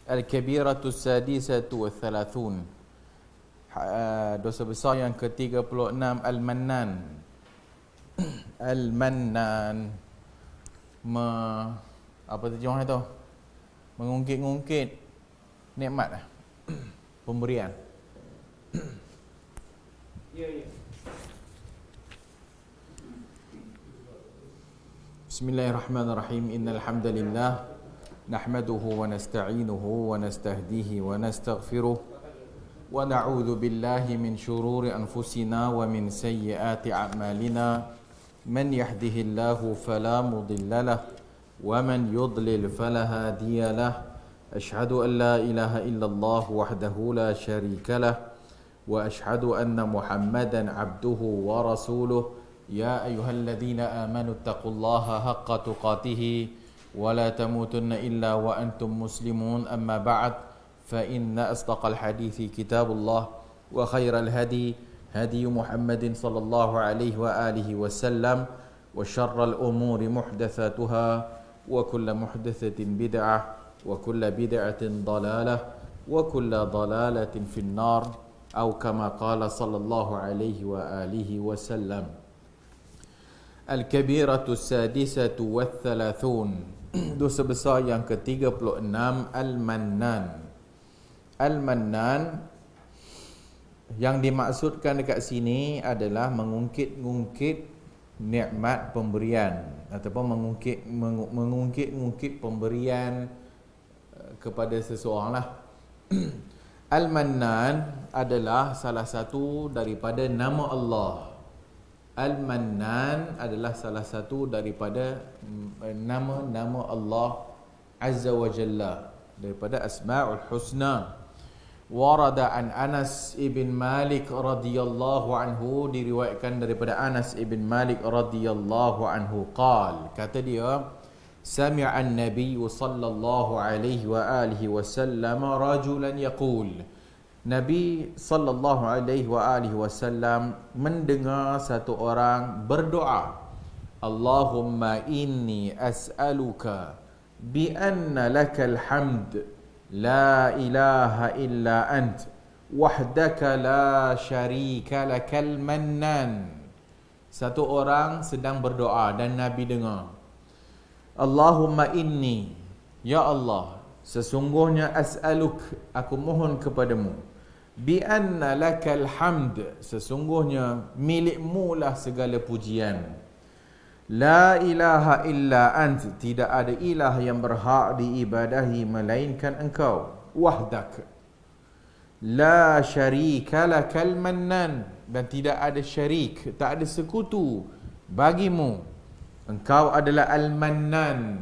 Al-Kabiratu Sadisatu wa Thalathun, dosa besar yang ke-36, Al-Mannan. Al-Mannan, apa terjemah itu? Mengungkit-ungkit nikmat pemberian. Bismillahirrahmanirrahim. Innal hamdalillah nahmaduhu wa nasta'inuhu wa nastahdihi wa nastaghfiruh wa na'udzu billahi min shururi anfusina wa min sayyiati a'malina. Man yahdihillahu fala mudilla lahu wa man yudlil fala hadiya lahu. Ashhadu an la ilaha illallah wahdahu la syarika lahu wa ashhadu anna Muhammadan abduhu wa rasuluh. Ya ayyuhalladzina amanu taqullaha haqqa tuqatih wa la tamutunna illa wa antum muslimun. Amma ba'd, fa inna asdaqal hadithi kitabullah wa khairal hadi hadi Muhammadin sallallahu alaihi wa alihi wasallam wa syarral umuri muhdatsatuha wa kullu muhdatsatin bid'ah wa kullu bid'atin dalalah wa kullu dalalatin finnar, atau kama qala sallallahu alaihi wa alihi wasallam. Al-Kabiratu Sadisatu wa Thalathun, dosa besar yang ke-36, Al-Mannan. Al-Mannan yang dimaksudkan dekat sini adalah mengungkit-ungkit nikmat pemberian ataupun mengungkit-ungkit pemberian kepada seseorang lah. Al-Mannan adalah salah satu daripada nama Allah. Al-Mannan adalah salah satu daripada nama-nama Allah Azza wa Jalla, daripada Asma'ul Husna. Warada an Anas ibn Malik radhiyallahu anhu, diriwayatkan daripada Anas ibn Malik radhiyallahu anhu, kata dia, sami'a an-nabiy sallallahu alaihi wa alihi wasallam rajulan yaqul, Nabi sallallahu alaihi wa alihi wasallam mendengar satu orang berdoa, Allahumma inni as'aluka bi anna lakal hamd la ilaha illa ant wahdaka la syarika lakal mannan. Satu orang sedang berdoa dan Nabi dengar, Allahumma inni, ya Allah, sesungguhnya as'aluk, aku mohon kepadamu, bi anna lakal hamd, sesungguhnya milikmu lah segala pujian, la ilaha illa ant, tidak ada ilah yang berhak diibadahi melainkan engkau, wahdak, la syarika lakal mannan, dan tidak ada syarik, tak ada sekutu bagimu, engkau adalah Al-Mannan.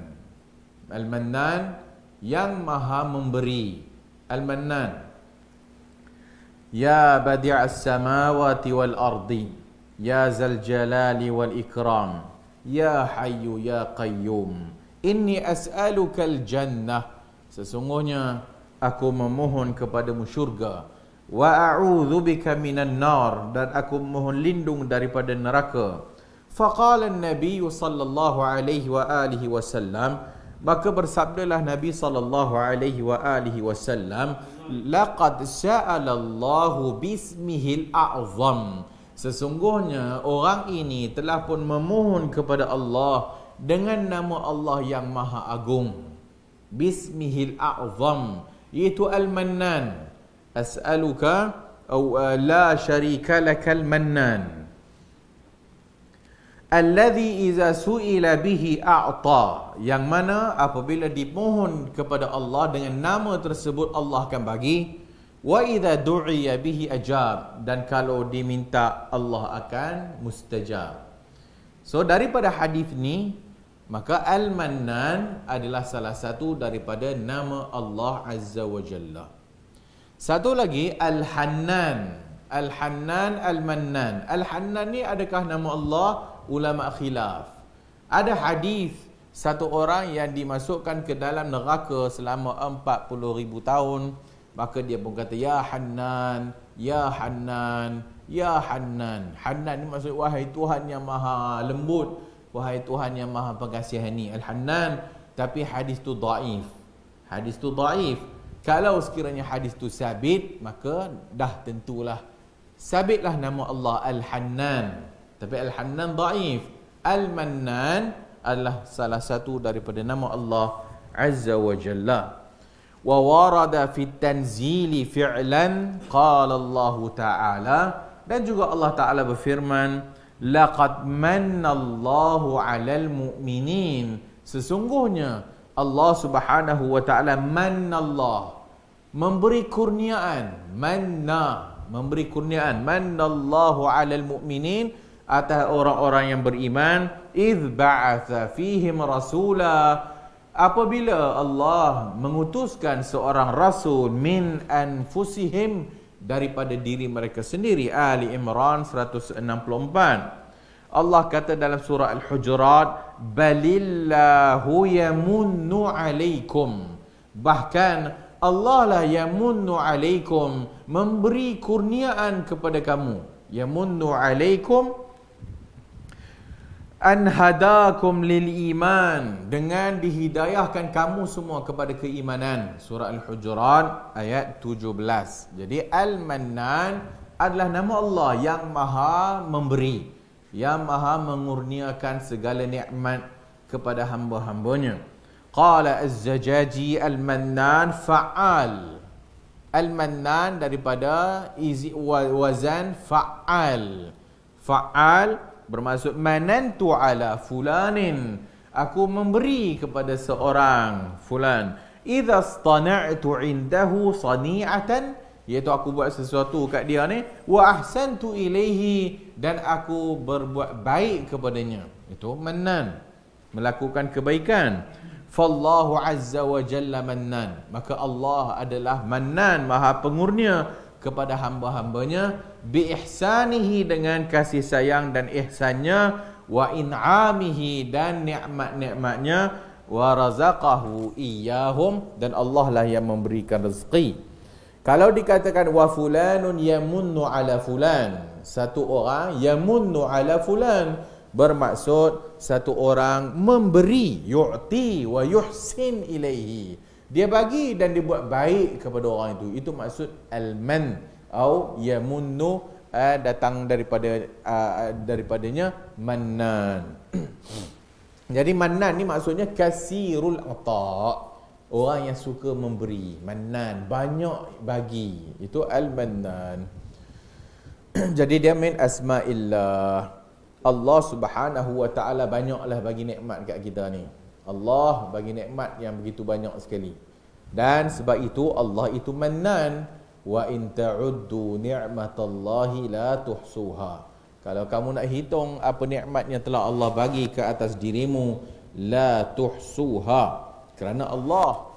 Al-Mannan yang maha memberi. Al-Mannan, ya badi'as samawati wal ardi, ya zal jalali wal ikram, ya hayyu ya qayyum, inni as'alukal jannah, sesungguhnya aku memohon kepadamu syurga, wa a'udzu bika minan nar, dan aku mohon lindung daripada neraka. Faqala an-nabiy sallallahu alaihi wa alihi wasallam, maka bersabdalah Nabi sallallahu alaihi wa alihi wasallam, laqad sa'ala Allahu bismihil a'zam, sesungguhnya orang ini telah pun memohon kepada Allah dengan nama Allah yang maha agung. Bismihil a'zam, iaitu Al-Mannan. As'aluka la syarika lakal mannan alladhi iza su'ila bihi a'ta, yang mana apabila dimohon kepada Allah dengan nama tersebut Allah akan bagi, wa idza du'iya bihi ajab, dan kalau diminta Allah akan mustajab. So daripada hadis ni, maka Al-Mannan adalah salah satu daripada nama Allah Azza wa Jalla. Satu lagi Al-Hannan. Al-Hannan, Al-Mannan. Al-Hannan ni adakah nama Allah? Ulama khilaf. Ada hadis satu orang yang dimasukkan ke dalam neraka selama 40,000 tahun, maka dia pun kata, ya Hannan, ya Hannan, ya Hannan. Hannan ni maksud wahai Tuhan yang maha lembut, wahai Tuhan yang maha pengasihani. Al-Hannan. Tapi hadis tu dhaif. Hadis tu dhaif. Kalau sekiranya hadis tu sabit, maka dah tentulah sabitlah nama Allah Al-Hannan. Tapi Al-Hannan dhaif. Al-Mannan adalah salah satu daripada nama Allah Azza wa Jalla. Wa warada fit tanzili fi'lan qala Allah Ta'ala, dan juga Allah Ta'ala berfirman, laqad mannallahu 'alal mu'minin, sesungguhnya Allah Subhanahu wa Ta'ala mannallah, memberi kurniaan, memberi kurniaan, mannallahu 'alal mu'minin, atas orang-orang yang beriman, idh ba'atha fihim rasula, apabila Allah mengutuskan seorang rasul, min anfusihim, daripada diri mereka sendiri. Ali Imran 164. Allah kata dalam surah Al-Hujurat, balillahu yamunnu alaikum, bahkan Allah lah yamunnu alaikum, memberi kurniaan kepada kamu. Yamunnu alaikum an hadakum lil iman, dengan dihidayahkan kamu semua kepada keimanan. Surah Al-Hujurat ayat 17. Jadi Al-Mannan adalah nama Allah yang maha memberi, yang maha mengurniakan segala nikmat kepada hamba-hambanya. Qala Az-Zajaji Al-Mannan fa'al. Al-Mannan daripada wazan fa'al. Fa'al bermaksud manantu ala fulanin, aku memberi kepada seorang fulan. Idza istana'tu indahu sani'atan, iaitu aku buat sesuatu kat dia ni, wa ahsantu ilaihi, dan aku berbuat baik kepadanya. Itu mannan, melakukan kebaikan. Fallahu azza wa jalla mannan, maka Allah adalah mannan, maha pengurnia kepada hamba-hambanya, bi ihsanihi, dengan kasih sayang dan ihsannya, wa in'amihi, dan nikmat-nikmatnya, wa razaqahu iyahum, dan Allah lah yang memberikan rezeki. Kalau dikatakan wa fulanun yamunnu ala fulan, satu orang yamunnu ala fulan, bermaksud satu orang memberi, yu'ti wa yuhsin ilaihi, dia bagi dan dia buat baik kepada orang itu. Itu maksud al-man atau yamunnu, datang daripadanya mannan. Jadi mannan ni maksudnya kasirul ata', orang yang suka memberi. Mannan, banyak bagi. Itu al-mannan. Jadi dia min asma'illah. Allah Subhanahu wa Ta'ala banyaklah bagi nikmat kat kita ni. Allah bagi nikmat yang begitu banyak sekali. Dan sebab itu Allah itu mannan. Wa in ta'uddu ni'matallahi la tuhsuha. Kalau kamu nak hitung apa nikmat yang telah Allah bagi ke atas dirimu, la tuhsuha. Kerana Allah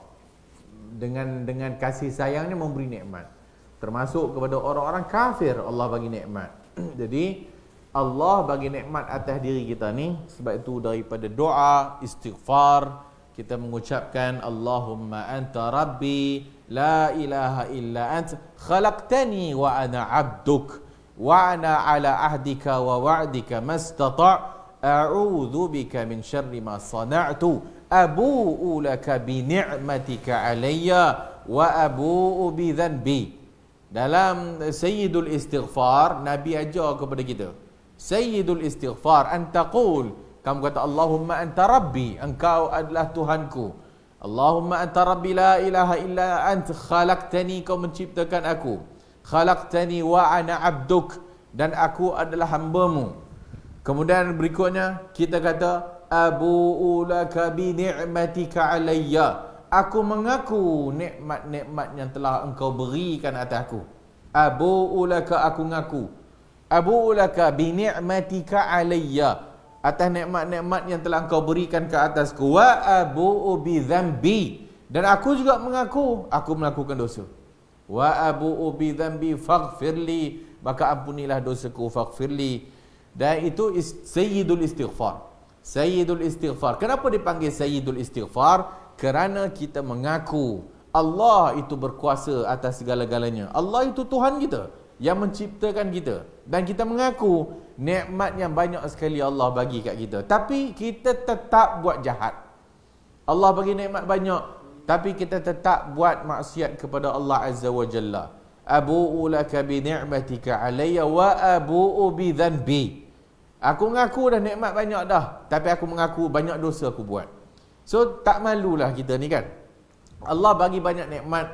dengan kasih sayangnya memberi nikmat. Termasuk kepada orang-orang kafir Allah bagi nikmat. Jadi Allah bagi nikmat atas diri kita ni. Sebab itu daripada doa istighfar kita mengucapkan Allahumma anta rabbi la ilaha illa ant khalaqtani wa ana abduk wa ana ala ahdika wa wa'dika mastata' a'udzu bika min syarri ma sana'tu abu'u laka bi ni'matika alayya wa abu'u bi dhanbi. Dalam Sayyidul Istighfar Nabi ajar kepada kita, Sayyidul Istighfar, antaqul, kamu kata Allahumma anta rabbi, engkau adalah Tuhanku. Allahumma anta rabbi la ilaha illa ant khalaqtani, kau menciptakan aku. Khalaqtani wa ana abduk, dan aku adalah hambamu. Kemudian berikutnya kita kata abu'u laka bi ni'matika alayya, aku mengaku nikmat-nikmat yang telah engkau berikan atasku. Abu'u laka, aku ngaku. Abu'u laka bi ni'matika alayya, atas nikmat-nikmat yang telah engkau berikan ke atasku. Wa abu'u bi dhanbi, dan aku juga mengaku aku melakukan dosa. Wa abu'u bi dhanbi faghfirli, maka ampunilah dosaku, faghfirli. Dan itu Sayyidul Istighfar. Sayyidul Istighfar. Kenapa dipanggil Sayyidul Istighfar? Kerana kita mengaku Allah itu berkuasa atas segala-galanya. Allah itu Tuhan kita yang menciptakan kita, dan kita mengaku nikmat yang banyak sekali Allah bagi kat kita, tapi kita tetap buat jahat. Allah bagi nikmat banyak, tapi kita tetap buat maksiat kepada Allah Azza wa Jalla. Abu'u laka bi ni'matika alayya wa abu'u bi dhanbi. Aku mengaku dah nikmat banyak dah, tapi aku mengaku banyak dosa aku buat. So tak malulah kita ni kan. Allah bagi banyak nikmat,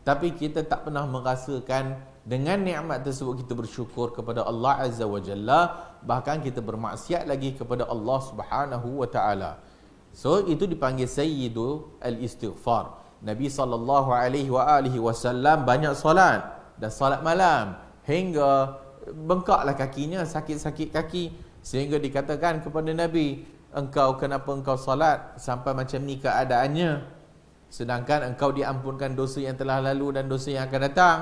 tapi kita tak pernah merasakan dengan nikmat tersebut kita bersyukur kepada Allah Azza wa Jalla, bahkan kita bermaksiat lagi kepada Allah Subhanahu wa taala. So itu dipanggil sayyidu al-istighfar. Nabi SAW banyak solat dan solat malam hingga bengkaklah kakinya, sakit-sakit kaki, sehingga dikatakan kepada Nabi, kenapa engkau solat sampai macam ni keadaannya, sedangkan engkau diampunkan dosa yang telah lalu dan dosa yang akan datang.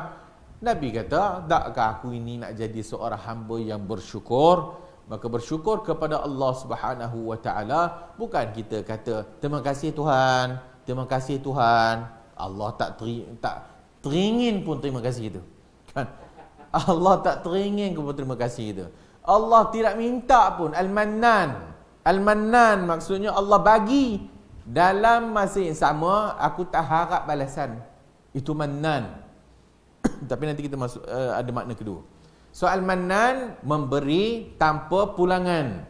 Nabi kata, takkah aku ini nak jadi seorang hamba yang bersyukur? Maka bersyukur kepada Allah Subhanahu wa taala, bukan kita kata terima kasih Tuhan, terima kasih Tuhan. Allah tak teringin pun terima kasih itu. Kan? Allah tak teringin pun terima kasih itu. Allah tidak minta pun. Al-Mannan. Al-Mannan maksudnya Allah bagi dalam masa yang sama, aku tak harap balasan. Itu Mannan. Tapi nanti kita masuk ada makna kedua. So Al-Mannan, memberi tanpa pulangan.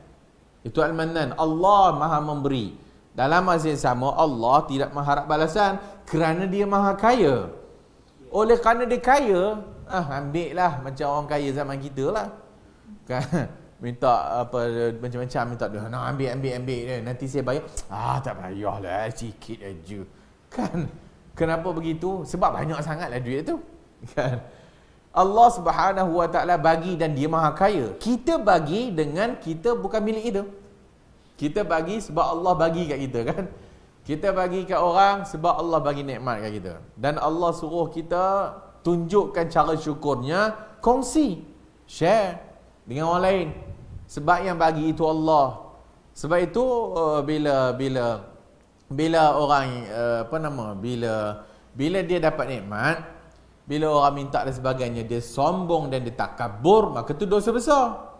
Itu Al-Mannan. Allah Maha memberi. Dalam masa yang sama, Allah tidak mengharap balasan kerana dia Maha kaya. Oleh kerana dia kaya, ambil lah macam orang kaya zaman kita lah. Kan? Minta apa macam-macam, minta dia, nak ambil dia. Nanti saya bayar. Tak payahlah, sikit aja. Kan? Kenapa begitu? Sebab banyak sangatlah duit tu. Kan? Allah Subhanahu wa taala bagi dan dia Maha kaya. Kita bagi dengan kita bukan milik kita. Kita bagi sebab Allah bagi kat kita kan. Kita bagi kat orang sebab Allah bagi nikmat kat kita. Dan Allah suruh kita tunjukkan cara syukurnya, kongsi, share dengan orang lain. Sebab yang bagi itu Allah. Sebab itu bila orang bila dia dapat nikmat, bila orang minta dan sebagainya, dia sombong dan dia takabur, maka itu dosa besar.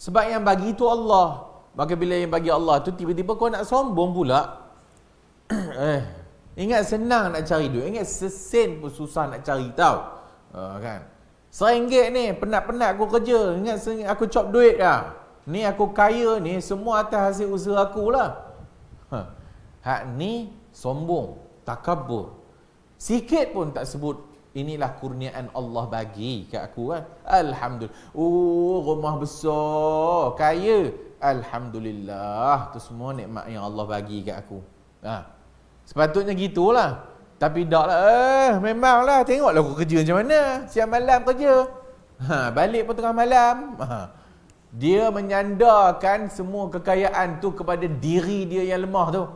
Sebab yang bagi itu Allah. Maka bila yang bagi Allah tu tiba-tiba kau nak sombong pula. Ingat senang nak cari duit. Ingat sesen pun susah nak cari tau. Kan? RM1 ni penat-penat aku kerja. Ingat aku cop duit dah. Ni aku kaya ni semua atas hasil usaha aku lah. Hak ni sombong, takabur. Sikit pun tak sebut. Inilah kurniaan Allah bagi kat aku kan. Alhamdulillah. Rumah besar, kaya. Alhamdulillah. Tu semua nikmat yang Allah bagi kat aku. Sepatutnya gitulah. Tapi tak lah. Memanglah. Tengoklah aku kerja macam mana. Siang malam kerja. Balik pun tengah malam. Dia menyandarkan semua kekayaan tu kepada diri dia yang lemah tu.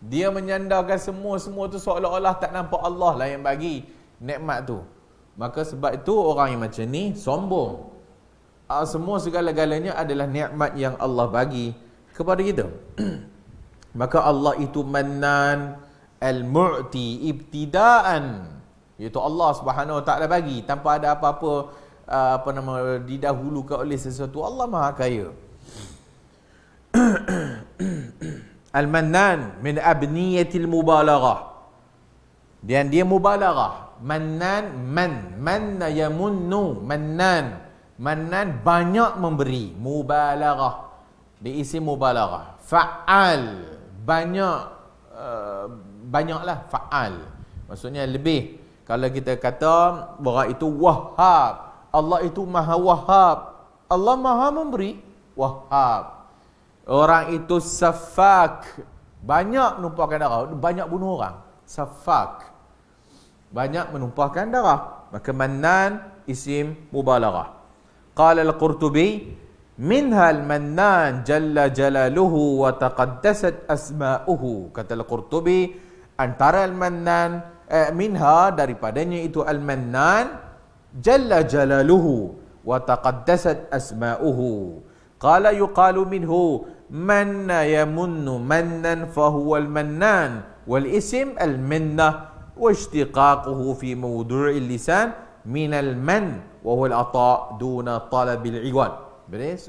Dia menyandarkan semua tu seolah-olah tak nampak Allah lah yang bagi nikmat tu. Maka sebab itu orang yang macam ni sombong. Semua segala-galanya adalah nikmat yang Allah bagi kepada kita. Maka Allah itu Mannan Al-Mu'ti ibtidaan. Iaitu Allah Subhanahu Wa Taala bagi tanpa ada apa-apa didahulukan oleh sesuatu. Allah Maha kaya. Al-Mannan min abniyatil mubalaghah. Dan dia mubalaghah. Mannan, manna yamunnu, mannan banyak memberi, mubalaghah, dia isi mubalaghah. Fa'al, banyaklah, fa'al maksudnya lebih. Kalau kita kata orang itu wahhab, Allah itu maha wahhab, Allah maha memberi, wahhab. Orang itu safak, banyak menumpahkan darah, banyak bunuh orang, safak, banyak menumpahkan darah. Maka Mannan isim mubalaghah. Qala al-Qurtubi minha al-Mannan jalla jalaluhu wa taqaddasat asma'uhu. Kata al-Qurtubi, antara al-Mannan minha, daripadanya itu al-Mannan jalla jalaluhu wa taqaddasat asma'uhu. Qala yuqalu minhu manna yamunnu mannan fahuwa al-Mannan wal isim al-minnah واشتقاقه في موضوع اللسان من المن وهو العطاء دون طلب العوض.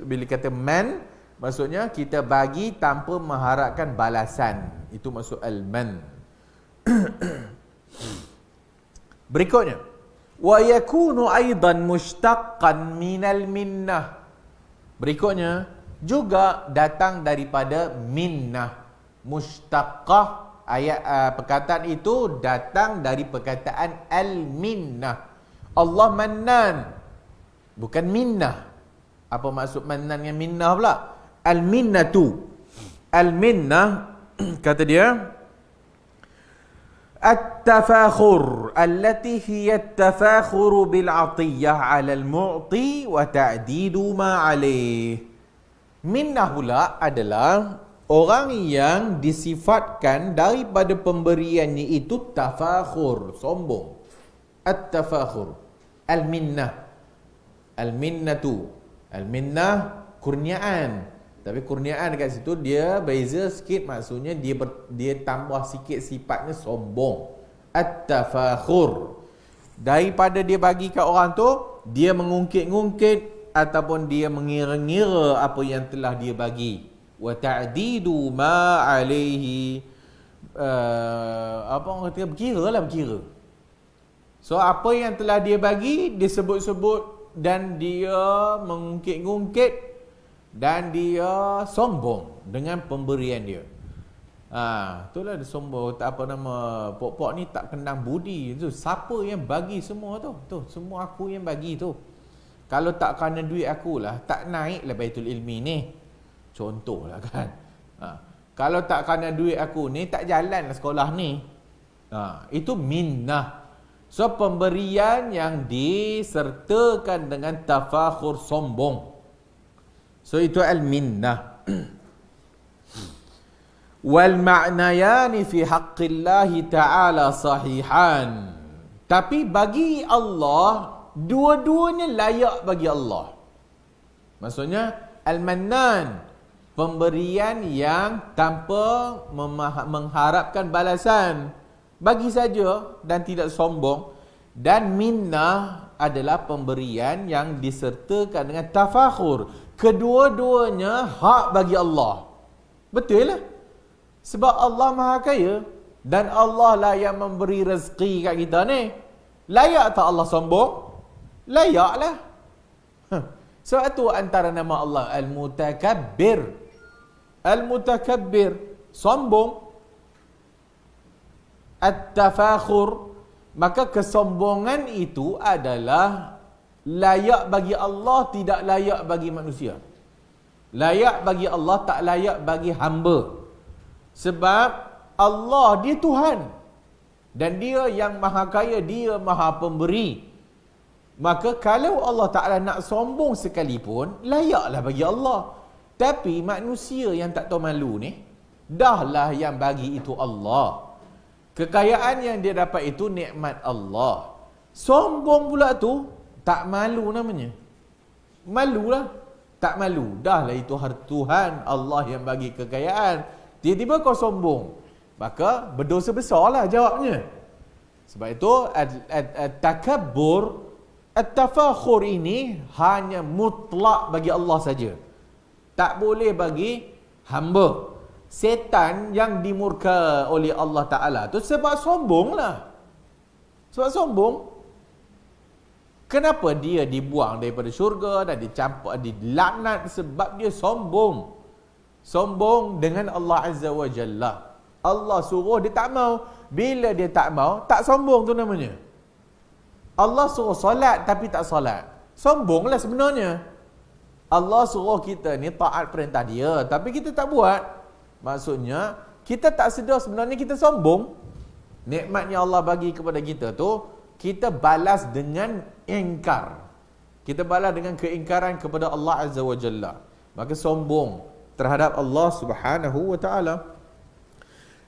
Bila kata man, maksudnya kita bagi tanpa mengharapkan balasan. Itu maksud al-man. Berikutnya, wa yakunu aidan mushtaqqan minal minnah. Berikutnya juga datang daripada minnah. Mushtaqqah, ayat perkataan itu datang dari perkataan al-minnah. Allah mannan, bukan minnah. Apa maksud mannan dengan minnah pula? Al-minnatu. Al-minnah kata dia at-tafakhur allati hiya at-tafakhur bil 'atiyah 'ala al-mu'ti wa ta'didu ma 'alayh. Minnah pula adalah orang yang disifatkan daripada pemberiannya itu tafakhur, sombong. At-tafakhur, al-minnah. Al-minnatu, al-minnah kurniaan. Tapi kurniaan dekat situ dia beza sikit, maksudnya dia tambah sikit sifatnya sombong. At-tafakhur, daripada dia bagi kat orang tu, dia mengungkit-ungkit ataupun dia mengira-ngira apa yang telah dia bagi. Wa ta'didu ma alaihi, apa orang kata, berkira. So apa yang telah dia bagi dia sebut-sebut dan dia mengungkit-ungkit dan dia sombong dengan pemberian dia. Itulah dia sombong. Tak apa nama, pok-pok ni tak kenang budi tu. Siapa yang bagi semua tu? Tu semua aku yang bagi tu. Kalau tak kerana duit akulah, tak naiklah Baitul Ilmi ni. Contohlah kan. Kalau tak kerana duit aku ni, tak jalanlah sekolah ni. Itu minnah. So pemberian yang disertakan dengan tafakhur, sombong. So itu al-minnah. Wal ma'nayani fi haqqillahi ta'ala sahihan. Tapi bagi Allah, dua-duanya layak bagi Allah. Maksudnya al-mannan, pemberian yang tanpa mengharapkan balasan, bagi saja dan tidak sombong. Dan minnah adalah pemberian yang disertakan dengan tafakhur. Kedua-duanya hak bagi Allah. Betul lah. Sebab Allah Maha Kaya dan Allah lah yang memberi rezeki kat kita ni. Layak tak Allah sombong? Layak lah. Sebab itu antara nama Allah Al-Mutakabbir. Al-Mutakabbir, sombong. At-tafakhur, maka kesombongan itu adalah layak bagi Allah, tidak layak bagi manusia. Layak bagi Allah, tak layak bagi hamba. Sebab Allah dia Tuhan dan dia yang Maha Kaya, dia Maha Pemberi. Maka kalau Allah Ta'ala nak sombong sekalipun, layaklah bagi Allah. Tapi manusia yang tak tahu malu ni, dahlah yang bagi itu Allah. Kekayaan yang dia dapat itu nikmat Allah. Sombong pula tu, tak malu namanya. Malulah. Tak malu. Dahlah itu harta Tuhan, Allah yang bagi kekayaan. Tiba-tiba kau sombong, maka berdosa besarlah jawabnya. Sebab itu at-takabbur, at-tafakhur ini hanya mutlak bagi Allah saja. Tak boleh bagi hamba. Setan yang dimurka oleh Allah Ta'ala tu sebab sombong lah. Sebab sombong. Kenapa dia dibuang daripada syurga dan dicampur, dilaknat? Sebab dia sombong. Sombong dengan Allah Azza wa Jalla. Allah suruh, dia tak mau. Bila dia tak mau, tak sombong tu namanya. Allah suruh solat tapi tak solat. Sombonglah sebenarnya. Allah suruh kita ni taat perintah dia, tapi kita tak buat. Maksudnya, kita tak sedar sebenarnya kita sombong. Nikmat yang Allah bagi kepada kita tu, kita balas dengan ingkar. Kita balas dengan keingkaran kepada Allah Azza wa Jalla. Maka sombong terhadap Allah Subhanahu wa Ta'ala.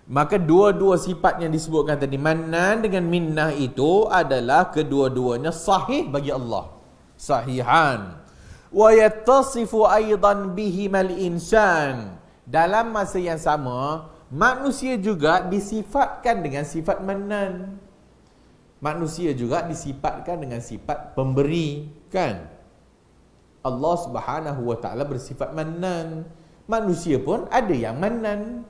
Maka dua-dua sifat yang disebutkan tadi, mannan dengan minnah, itu adalah kedua-duanya sahih bagi Allah. Sahihan. Wa yattasifu aidan bihimal insan. Dalam masa yang sama, manusia juga disifatkan dengan sifat mannan. Manusia juga disifatkan dengan sifat pemberi, kan? Allah Subhanahu wa Ta'ala bersifat mannan. Manusia pun ada yang mannan.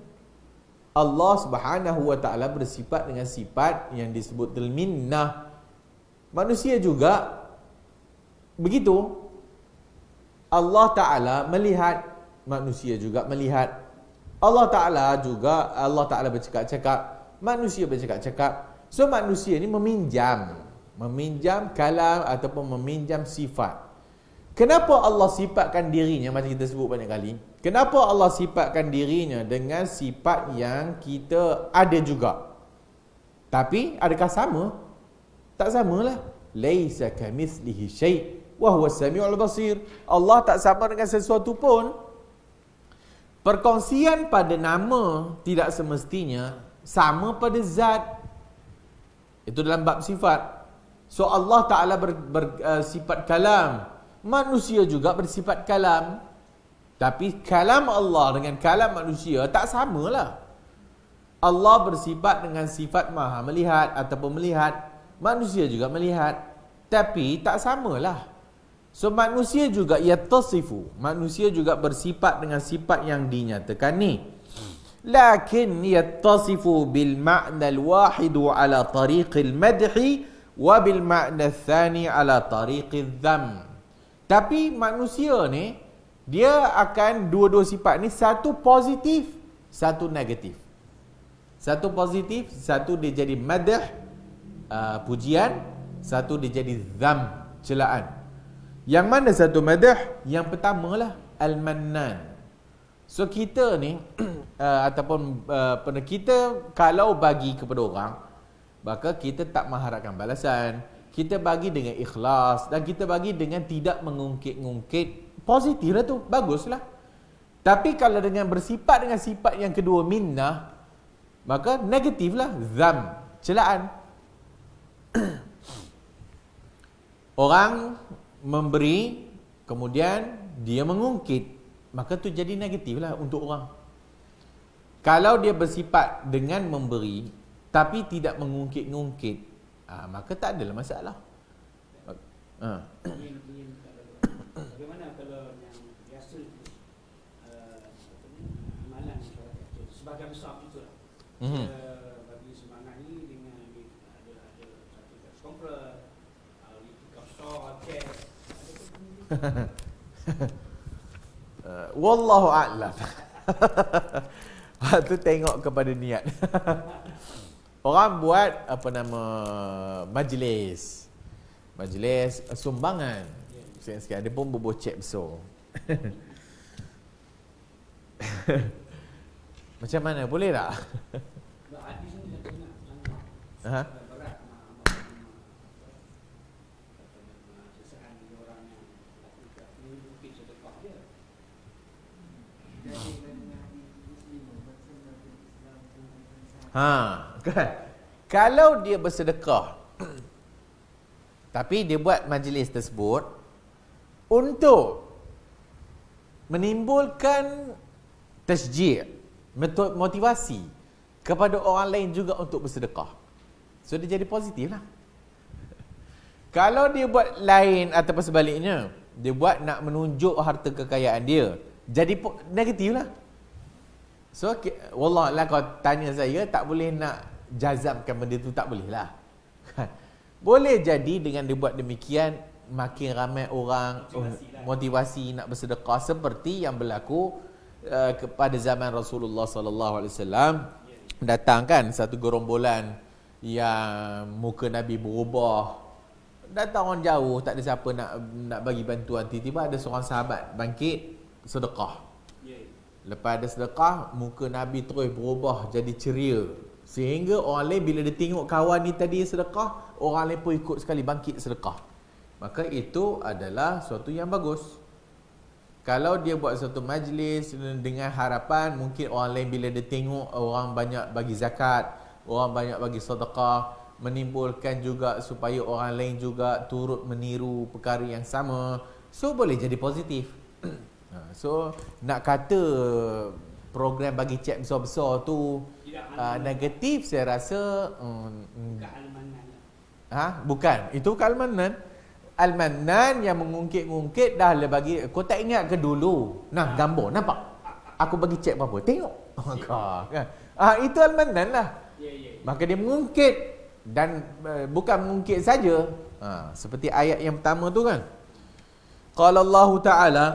Allah Subhanahu wa taala bersifat dengan sifat yang disebut al-minnah. Manusia juga begitu. Allah taala melihat, manusia juga melihat. Allah taala bercakap-cakap, manusia bercakap-cakap. So manusia ni meminjam kalam ataupun meminjam sifat. Kenapa Allah sifatkan dirinya, macam kita sebut banyak kali, kenapa Allah sifatkan dirinya dengan sifat yang kita ada juga? Tapi adakah sama? Tak samalah. Laisa kamitslihi syai' wa huwa as-sami'ul basir. Allah tak sama dengan sesuatu pun. Perkongsian pada nama tidak semestinya sama pada zat. Itu dalam bab sifat. So Allah Ta'ala bersifat kalam. Manusia juga bersifat kalam. Tapi kalam Allah dengan kalam manusia tak samalah. Allah bersifat dengan sifat maha melihat ataupun melihat. Manusia juga melihat. Tapi tak samalah. So manusia juga yattasifu. Manusia juga bersifat dengan sifat yang dinyatakan ni. Lakin yattasifu bil ma'na al-wahidu ala tariqil madhi wa bil ma'na al-thani ala tariqil dham. Tapi manusia ni, dia akan dua-dua sifat ni, satu positif, satu negatif. Satu positif, satu dia jadi madah, pujian, satu dia jadi dham, celaan. Yang mana satu madah? Yang pertama lah Al-Mannan. So kita ni ataupun kita kalau bagi kepada orang, maka kita tak mengharapkan balasan. Kita bagi dengan ikhlas dan kita bagi dengan tidak mengungkit-ungkit. Positif lah tu, baguslah. Tapi kalau dengan bersifat dengan sifat yang kedua minnah, maka negatif lah, zam, celaan. Orang memberi, kemudian dia mengungkit, maka tu jadi negatif lah untuk orang. Kalau dia bersifat dengan memberi tapi tidak mengungkit-ungkit, maka tak adalah masalah. Bagaimana kalau yang biasa amalan sebagai besar itulah. Bagi semangat ni dengan ada satu press conference, litikaf store, chat. Wallahu a'lam. Waktu tengok kepada niat. Orang buat majlis sumbangan. Sikit-sikit ada pun berbocek besar. Macam mana, boleh tak? Ha? Kan? Kalau dia bersedekah tapi dia buat majlis tersebut untuk menimbulkan tasjid, motivasi kepada orang lain juga untuk bersedekah, so dia jadi positif lah. Kalau dia buat lain ataupun sebaliknya, dia buat nak menunjuk harta kekayaan dia, jadi negatif lah. So wallahualam, kau tanya saya, tak boleh nak jazamkan benda tu, tak boleh lah. Boleh jadi dengan dia buat demikian, makin ramai orang motivasi nak bersedekah, seperti yang berlaku pada zaman Rasulullah sallallahu alaihi wasallam. Datang kan satu gerombolan yang muka Nabi berubah. Datang orang jauh, tak ada siapa nak bagi bantuan. Tiba-tiba ada seorang sahabat bangkit sedekah. Lepas ada sedekah, muka Nabi terus berubah jadi ceria. Sehingga orang lain bila dia tengok kawan ni tadi sedekah, orang lain pun ikut sekali bangkit sedekah. Maka itu adalah suatu yang bagus. Kalau dia buat satu majlis dengan harapan, mungkin orang lain bila dia tengok orang banyak bagi zakat, orang banyak bagi sedekah, menimbulkan juga supaya orang lain juga turut meniru perkara yang sama. So boleh jadi positif. So nak kata program bagi cek besar-besar tu negatif, saya rasa bukan. Itu Al-Mannan. Al-Mannan yang mengungkit-ungkit dah lah bagi. Kau tak ingat ke dulu? Nah, gambar nampak? Aku bagi cek berapa? Tengok. Kan? Itu al-mannan lah. Maka dia mengungkit. Dan bukan mengungkit saja. Seperti ayat yang pertama tu kan. Qala Allah Ta'ala,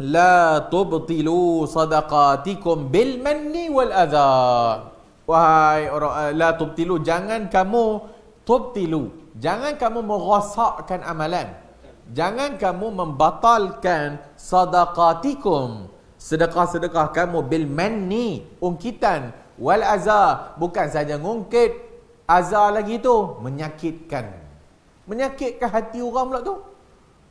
la tubtilu sadaqatikum bil manni wal adha. Wahai orang, la tubtilu, jangan kamu tubtilu, jangan kamu merosakkan amalan, jangan kamu membatalkan sadaqatikum, sedekah-sedekah kamu, bil manni, ungkitan, wal adha, bukan saja ngungkit, adha lagi tu menyakitkan hati orang pula tu.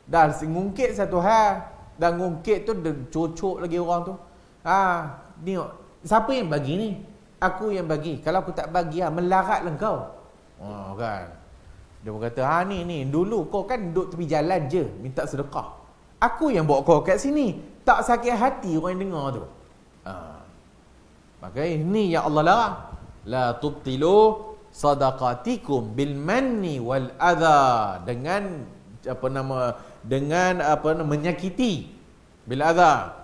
Dah ngungkit satu hal, dan ngungkit tu cocok lagi orang tu. Tengok, siapa yang bagi ni? Aku yang bagi. Kalau aku tak bagi, melaratlah kau. Kan. Dia berkata, ni dulu kau kan duduk tepi jalan je minta sedekah. Aku yang bawa kau kat sini. Tak sakit hati orang yang dengar tu. Maka ini yang Allah larang. La tubtilu sadaqatikum bil manni wal adha, dengan menyakiti, bil adha.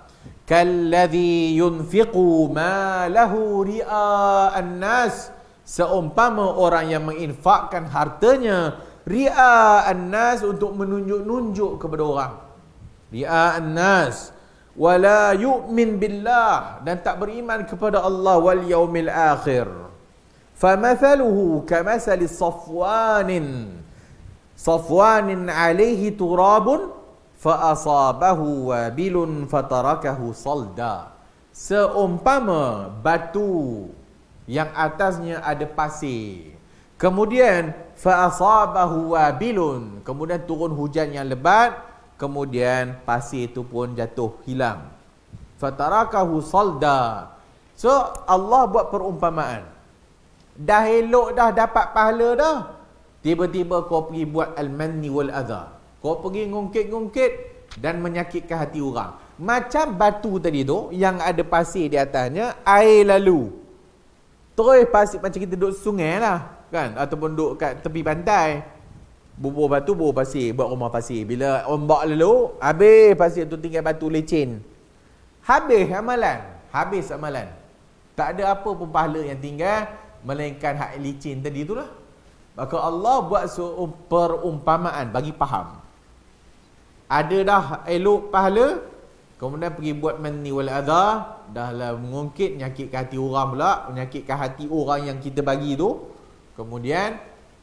Kalladhi yunfiqu malahu ria'an nas, seumpama orang yang menginfakkan hartanya ria'an nas, untuk menunjuk-nunjuk kepada orang. Ria'an nas wala yu'min billah, dan tak beriman kepada Allah wal yaumil akhir. Famathaluhu kamathali Safwanin alaihi turabun fa'asabahu wabilun fatarakahu salda. Seumpama batu yang atasnya ada pasir, kemudian fa'asabahu wabilun, kemudian turun hujan yang lebat, kemudian pasir itu pun jatuh hilang. Fatarakahu salda. So Allah buat perumpamaan. Dah elok dah, dapat pahala dah, tiba-tiba kau pergi buat al-manni wal adha. Kau pergi ngungkit-ngungkit dan menyakitkan hati orang. Macam batu tadi tu yang ada pasir di atasnya, air lalu. Terus pasir, macam kita duduk sungai lah kan, ataupun duduk kat tepi pantai. Bubur batu, bubur pasir, buat rumah pasir. Bila ombak lalu, habis pasir tu, tinggal batu lecin. Habis amalan. Tak ada apa pun pahala yang tinggal, melainkan hak licin tadi tu lah. Maka Allah buat perumpamaan bagi faham. Ada dah elok pahala, kemudian pergi buat manni wal adha, dah lah mengungkit, menyakitkan hati orang pula, menyakitkan hati orang yang kita bagi tu. Kemudian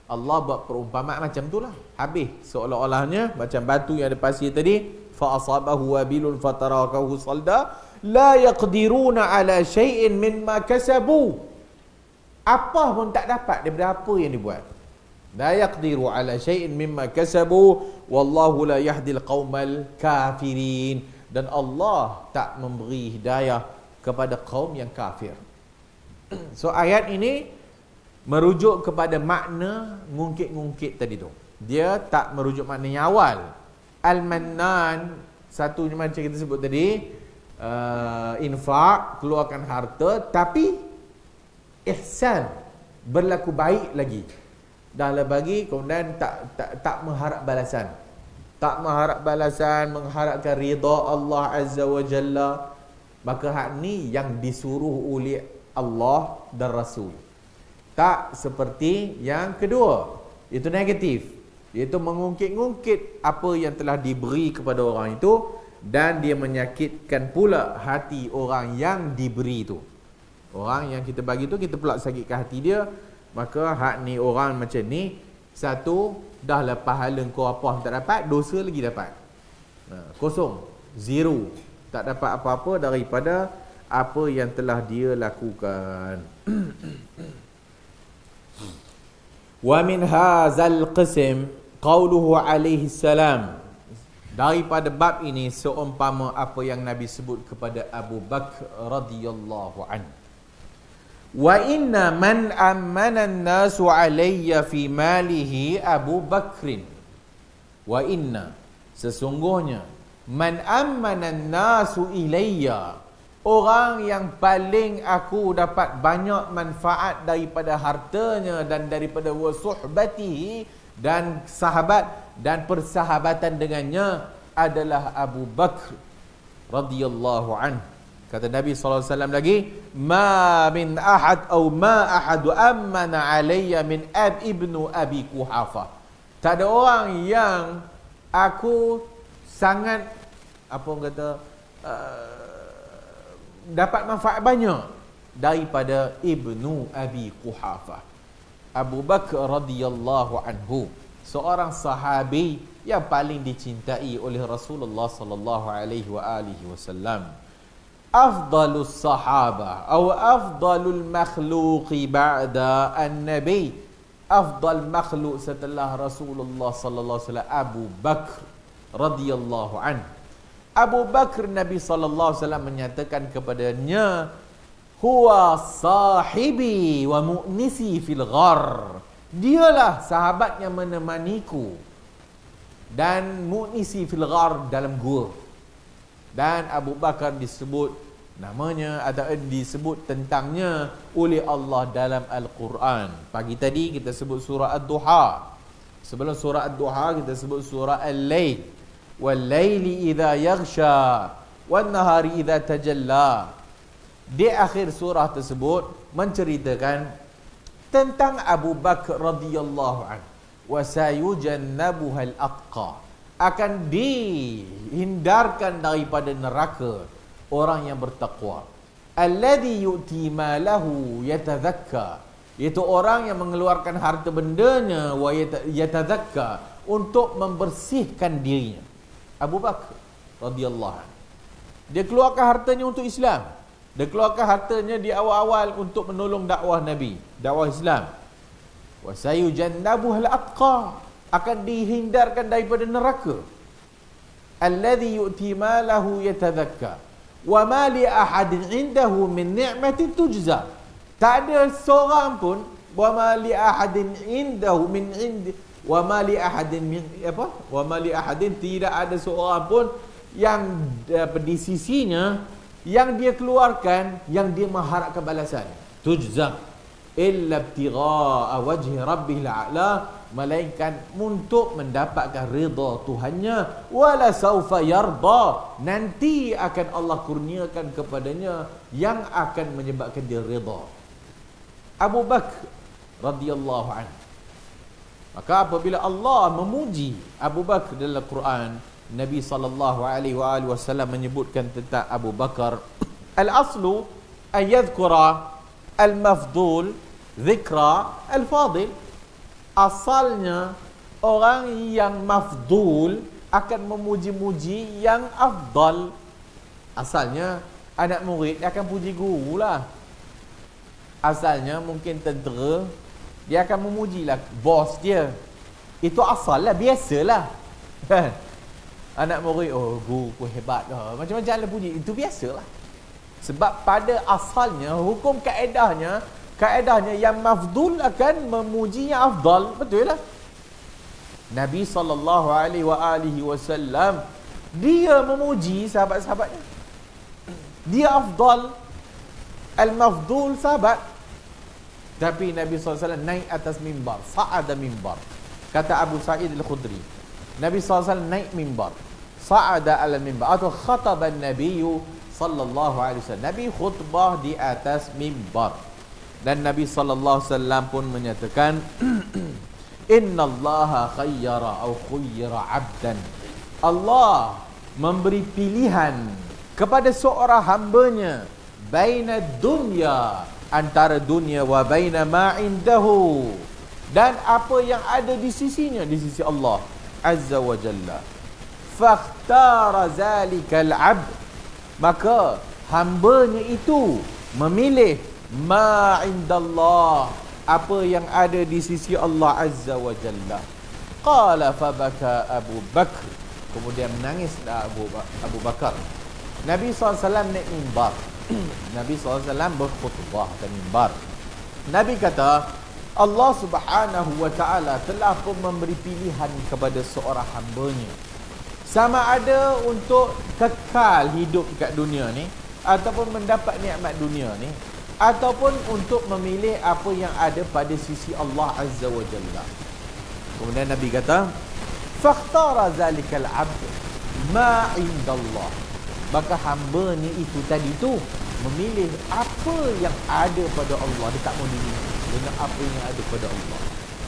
Allah buat perumpamaan macam tu lah. Habis seolah-olahnya macam batu yang ada pasir tadi, fa asabahu wabilun fatarakahu salda, la yaqdiruna ala syai'in mimma kasabu. Apa pun tak dapat daripada apa yang dibuat. La yaqdiru ala syai'in mimma kasabu wallahu la yahdil qaumal kafirin. Dan Allah tak memberi hidayah kepada kaum yang kafir. So ayat ini merujuk kepada makna ngungkit-ngungkit tadi tu. Dia tak merujuk makna yang awal. Al-mannan, satu macam kita sebut tadi, infak, keluarkan harta, tapi ihsan, berlaku baik lagi. Dah lah bagi, kemudian tak mengharap balasan. Tak mengharap balasan, mengharapkan ridha Allah Azza wa Jalla. Maka hak ni yang disuruh oleh Allah dan Rasul. Tak seperti yang kedua, itu negatif, iaitu mengungkit-ungkit apa yang telah diberi kepada orang itu, dan dia menyakitkan pula hati orang yang diberi itu. Orang yang kita bagi tu, kita pula sakitkan hati dia. Maka hak ni orang macam ni, satu, dah lah pahala kau apa tak dapat, dosa lagi dapat. Kosong, zero, tak dapat apa-apa daripada apa yang telah dia lakukan. Wa min hadzal qism qauluhu alaihi salam. Daripada bab ini seumpama apa yang Nabi sebut kepada Abu Bakar radhiyallahu anhu. Wa inna man ammana an-nasu alayya fi malihi Abu Bakrin. Wa inna, sesungguhnya, man ammana an-nasu ilayya, orang yang paling aku dapat banyak manfaat daripada hartanya dan daripada wasuhbatihi, dan sahabat dan persahabatan dengannya, adalah Abu Bakr radhiyallahu anhu. Kata Nabi SAW lagi, ma min ahad atau ma ahadu ammana alayya min ibnu Abi Quhafah. Tak ada orang yang aku sangat apa orang kata dapat manfaat banyak daripada Ibnu Abi Quhafah. Abu Bakar radhiyallahu anhu, seorang sahabi yang paling dicintai oleh Rasulullah sallallahu alaihi wasallam. Afdalus sahabah atau afdalul makhluqi ba'da an-nabi. Afdal makhluk setelah Rasulullah sallallahu alaihi wasallam Abu Bakar radhiyallahu anhu. Abu Bakar, Nabi sallallahu alaihi wasallam menyatakan kepadanya, huwa sahibi wa mu'nisi fil ghar. Dialah sahabat yang menemaniku dan mu'nisi fil ghar, dalam gua. Dan Abu Bakar disebut namanya atau disebut tentangnya oleh Allah dalam Al-Quran. Pagi tadi kita sebut surah Ad-Duha. Sebelum surah Ad-Duha kita sebut surah Al-Lail. Wal-laili idza yaghsha wan-nahari idza tajalla. Di akhir surah tersebut menceritakan tentang Abu Bakar radhiyallahu anhu. Wa sayujannabuhal atqa. Akan dihindarkan daripada neraka orang yang bertakwa. Alladhi yu'ti malahu yatadhakka, iaitu orang yang mengeluarkan harta bendanya wa yatadhakka, untuk membersihkan dirinya. Abu Bakar radhiyallahu anhu, dia keluarkan hartanya untuk Islam. Dia keluarkan hartanya di awal-awal untuk menolong dakwah Nabi, dakwah Islam. Wa sayujannabuhal atqa, akan dihindarkan daripada neraka. Alladhi yu'ti malahu yatadhakka wa ma li ahadin indahu min ni'matin tujza. Tak ada seorang pun, wa ma li ahadin indahu min indi wa ma li ahadin min apa? Wa ma li ahadin, tidak ada seorang pun yang di sisinya yang dia keluarkan yang dia mengharapkan balasan. Tujza illa ibtigha'a wajhi rabbihil a'la, melainkan untuk mendapatkan redha Tuhannya. Wala saufa yarda, nanti akan Allah kurniakan kepadanya yang akan menyebabkan dia redha. Abu Bakar radhiyallahu anhu. Maka apabila Allah memuji Abu Bakar dalam Quran, Nabi sallallahu alaihi wasallam menyebutkan tentang Abu Bakar, al-aslu an yadhkura al-mafdul dhikra al-fadil. Asalnya orang yang mafdul akan memuji-muji yang afdal. Asalnya anak murid dia akan puji guru lah. Asalnya mungkin tentera, dia akan memujilah bos dia. Itu asal lah, biasalah. Anak murid, oh guru ku hebat dah, macam-macam lah puji. Itu biasalah. Sebab pada asalnya hukum kaedahnya yang mafdul akan memuji yang afdal. Betul lah. Nabi sallallahu alaihi wasallam dia memuji sahabat-sahabatnya. Dia afdal, al-mafdul sahabat. Tapi Nabi SAW naik atas mimbar, sa'ada mimbar. Kata Abu Sa'id Al-Khudri, Nabi SAW naik mimbar, sa'ada al-mimbar, atau khataban Nabi sallallahu alaihi wasallam. Nabi khutbah di atas mimbar. Dan Nabi sallallahu alaihi wasallam pun menyatakan, innallaha khayyara atau khayyara 'abdan. Allah memberi pilihan kepada seorang hambanya baina dunya, antara dunia, wa baina ma indahu, dan apa yang ada di sisinya, di sisi Allah azza wa jalla. Fakhtara zalikal 'abd, maka hambanya itu memilih ma indallah, apa yang ada di sisi Allah azza wa jalla. Qala fabaka Abu Bakar, kemudian menangislah Abu Bakar. Nabi SAW naik mimbar. Nabi SAW berkhutbah di mimbar. Nabi kata, Allah Subhanahu wa ta'ala telah pun memberi pilihan kepada seorang hambanya, sama ada untuk kekal hidup kat dunia ni, ataupun mendapat nikmat dunia ni, ataupun untuk memilih apa yang ada pada sisi Allah azza wa jalla. Kemudian Nabi kata, fakhtara zalikal 'abd ma indallah, Maka hamba ni itu tadi tu memilih apa yang ada pada Allah. Dia tak mau diri dengan apa yang ada pada Allah.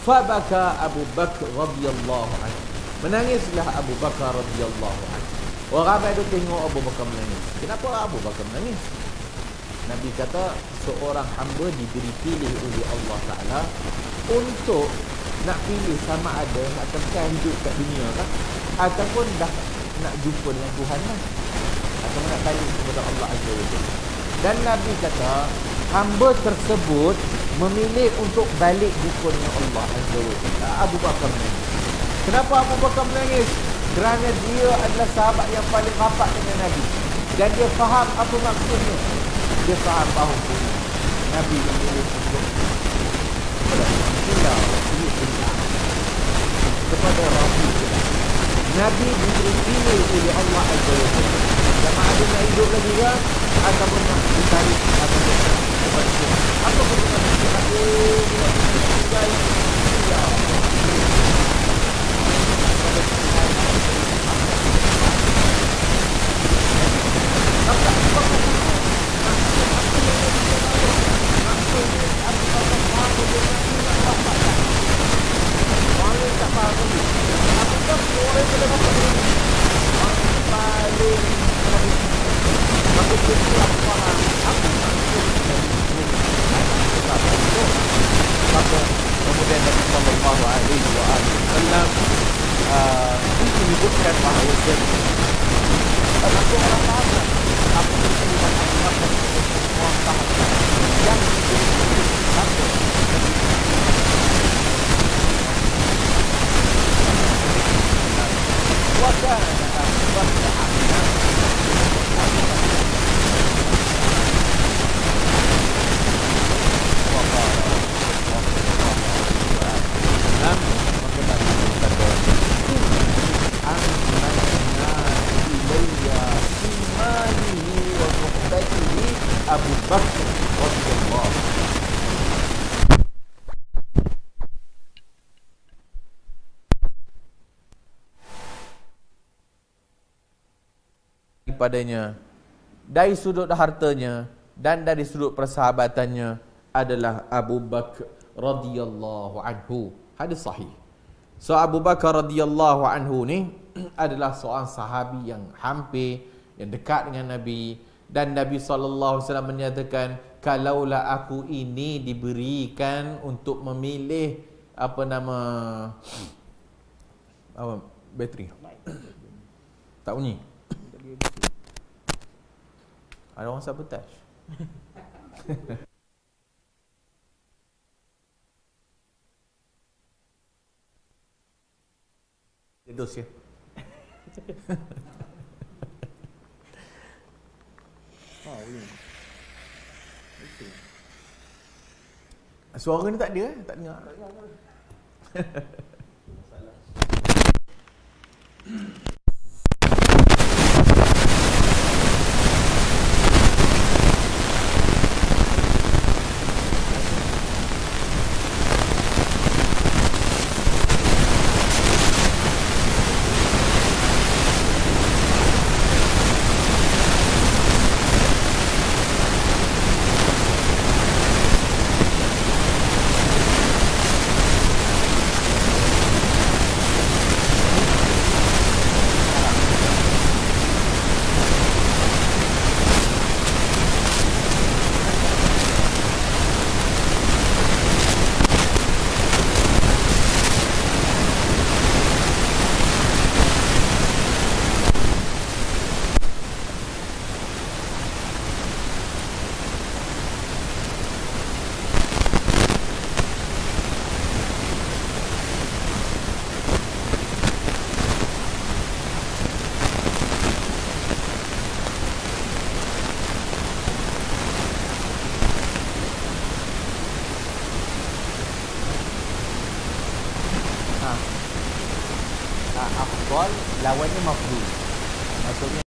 Fabaka Abu Bakar radhiyallahu anhu. Menangislah Abu Bakar radhiyallahu anhu. Orang ramai tu tengok Abu Bakar menangis. Kenapa Abu Bakar menangis? Nabi kata seorang hamba diberi pilih oleh Allah Ta'ala untuk nak pilih sama ada nak kekal hidup kat dunia kan, ataupun dah nak jumpa dengan Tuhan kan, atau nak balik kepada Allah Azza wa Jalla. Dan Nabi kata hamba tersebut memilih untuk balik jumpa dengan Allah Azza wa Jalla. Abu Bakar menangis. Kenapa Abu Bakar menangis? Kerana dia adalah sahabat yang paling rapat dengan Nabi, dan dia faham apa maksudnya. Dia faham bahawa Nabi memilih untuk kepada Rasulullah. Nabi dipilih oleh Allah Azza wa Jalla. Sama ada nak hidup lagi ke, ataupun nak ditarik ataupun kepada Tuhan. Apa kebenaran itu? Kemudian Nabi sallallahu alaihi wasallam menyebutkan bahawa ada seorang sahabat apa yang dilakukan orang sahabat yang Abu Bakar radhiyallahu padanya dari sudut hartanya dan dari sudut persahabatannya adalah Abu Bakar radhiyallahu anhu. Hadis sahih. So Abu Bakar radhiyallahu anhu ni adalah seorang sahabi yang hampir yang dekat dengan Nabi, dan Nabi SAW menyatakan kalaulah aku ini diberikan untuk memilih bateri tak bunyi. Ada orang sabotage. Dos ya. Suara ni tak ada tak dengar. Afdal lawannya mafdul. Maksudnya